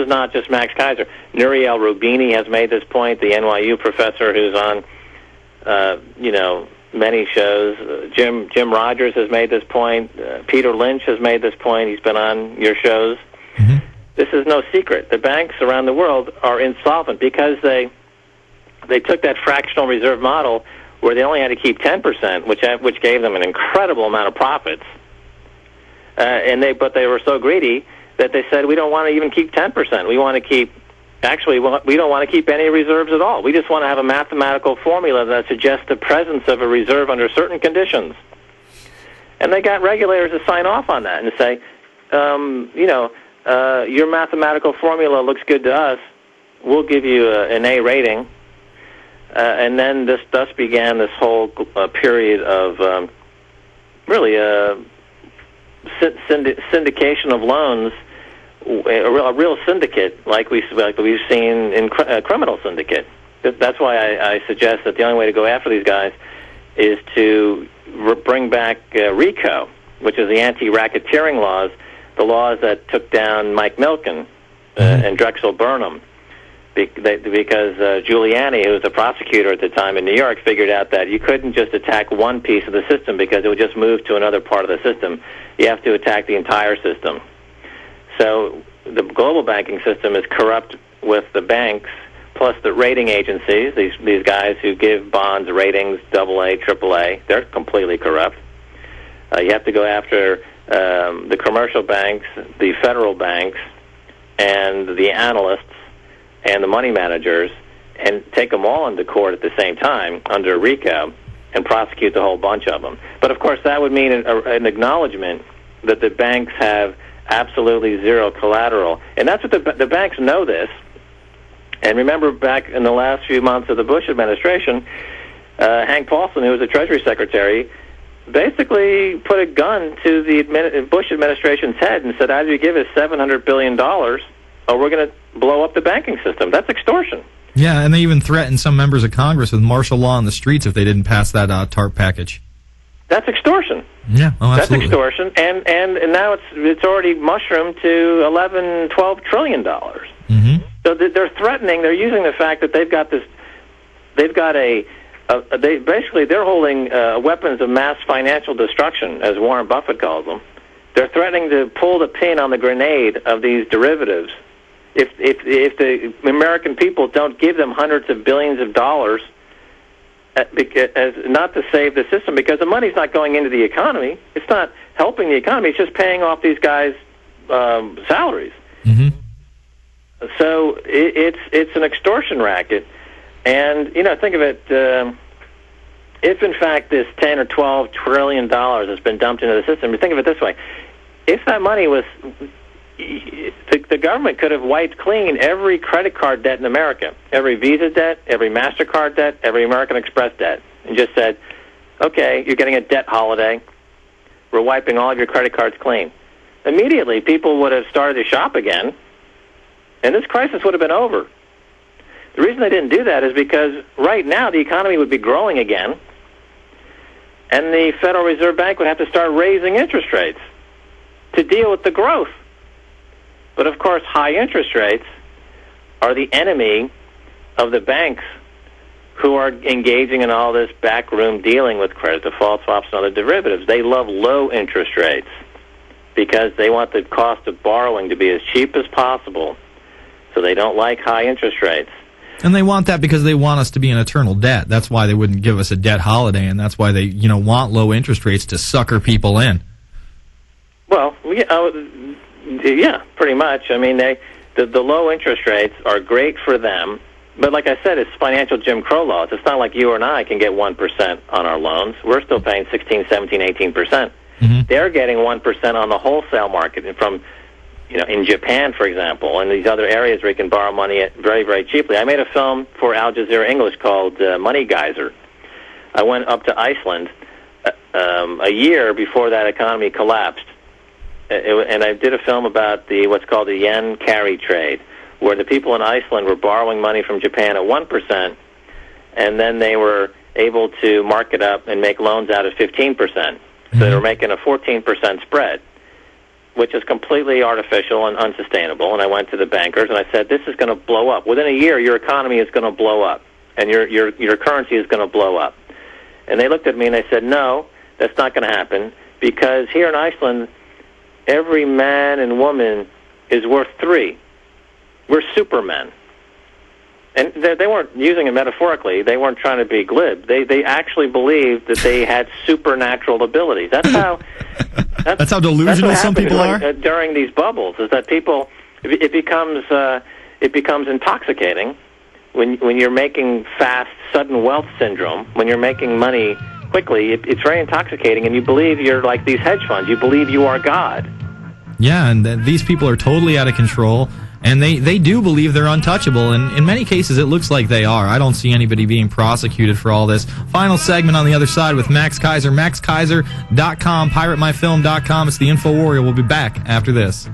is not just Max Keiser. Nouriel Roubini has made this point, the NYU professor who's on, many shows. Jim Rogers has made this point. Peter Lynch has made this point. He's been on your shows. Mm-hmm. This is no secret. The banks around the world are insolvent because they took that fractional reserve model where they only had to keep 10%, which gave them an incredible amount of profits. But they were so greedy that they said, we don't want to even keep 10%. We want to keep, we don't want to keep any reserves at all. We just want to have a mathematical formula that suggests the presence of a reserve under certain conditions. And they got regulators to sign off on that and say, your mathematical formula looks good to us. We'll give you an A rating. And then thus began this whole period of syndication of loans, a real syndicate like we've seen in criminal syndicate. That's why I suggest that the only way to go after these guys is to bring back RICO, which is the anti-racketeering laws, the laws that took down Mike Milken and Drexel Burnham. Because Giuliani, who was the prosecutor at the time in New York, figured out that you couldn't just attack one piece of the system because it would just move to another part of the system. You have to attack the entire system. So the global banking system is corrupt with the banks plus the rating agencies, these guys who give bonds ratings AA, AAA. They're completely corrupt. You have to go after the commercial banks, the federal banks, and the analysts, and the money managers, and take them all into court at the same time under RICO and prosecute the whole bunch of them. But, of course, that would mean an acknowledgement that the banks have absolutely zero collateral. And that's what the banks know this. And remember back in the last few months of the Bush administration, Hank Paulson, who was the Treasury Secretary, basically put a gun to the Bush administration's head and said, either you give us $700 billion or we're going to blow up the banking system. That's extortion. Yeah, and they even threatened some members of Congress with martial law in the streets if they didn't pass that TARP package. That's extortion. Yeah, absolutely. That's extortion, and now it's already mushroomed to $11-12 trillion. Mm-hmm. So they're threatening. They're using the fact that they've got they're holding weapons of mass financial destruction, as Warren Buffett calls them. They're threatening to pull the pin on the grenade of these derivatives. If the American people don't give them hundreds of billions of dollars, not to save the system, because the money's not going into the economy. It's not helping the economy. It's just paying off these guys' salaries. Mm-hmm. So it's an extortion racket. And, think of it, if in fact this $10 or $12 trillion has been dumped into the system, think of it this way. If that money was, the government could have wiped clean every credit card debt in America, every Visa debt, every MasterCard debt, every American Express debt, and just said, okay, you're getting a debt holiday. We're wiping all of your credit cards clean. Immediately, people would have started to shop again, and this crisis would have been over. The reason they didn't do that is because right now the economy would be growing again, and the Federal Reserve Bank would have to start raising interest rates to deal with the growth. But, of course, high interest rates are the enemy of the banks who are engaging in all this backroom dealing with credit default swaps and other derivatives. They love low interest rates because they want the cost of borrowing to be as cheap as possible, so they don't like high interest rates. And they want that because they want us to be in eternal debt. That's why they wouldn't give us a debt holiday, and that's why they, want low interest rates to sucker people in. Well, yeah, pretty much. I mean, the low interest rates are great for them, but like I said, it's financial Jim Crow laws. It's not like you or I can get 1% on our loans. We're still paying 16, 17, 18%. Mm-hmm. They're getting 1% on the wholesale market from, in Japan, for example, and these other areas where you can borrow money very, very cheaply. I made a film for Al Jazeera English called Money Keiser. I went up to Iceland a year before that economy collapsed. And I did a film about what's called the yen carry trade, where the people in Iceland were borrowing money from Japan at 1%, and then they were able to mark it up and make loans out at 15%. So they were making a 14% spread. which is completely artificial and unsustainable. And I went to the bankers and I said, this is going to blow up. Within a year, your economy is going to blow up, and your currency is going to blow up. And they looked at me and they said, no, that's not going to happen, because here in Iceland, every man and woman is worth 3. We're supermen. And they weren't using it metaphorically. They weren't trying to be glib. They actually believed that they had supernatural abilities. That's how that's how delusional some people are during these bubbles. Is that people? It becomes intoxicating when you're making fast, sudden wealth syndrome. When you're making money quickly, it's very intoxicating, and you believe you're like these hedge funds. You believe you are God. Yeah, and these people are totally out of control. And they do believe they're untouchable, and in many cases it looks like they are. I don't see anybody being prosecuted for all this. Final segment on the other side with Max Keiser. MaxKeiser.com, PirateMyFilm.com. It's the Infowarrior. We'll be back after this.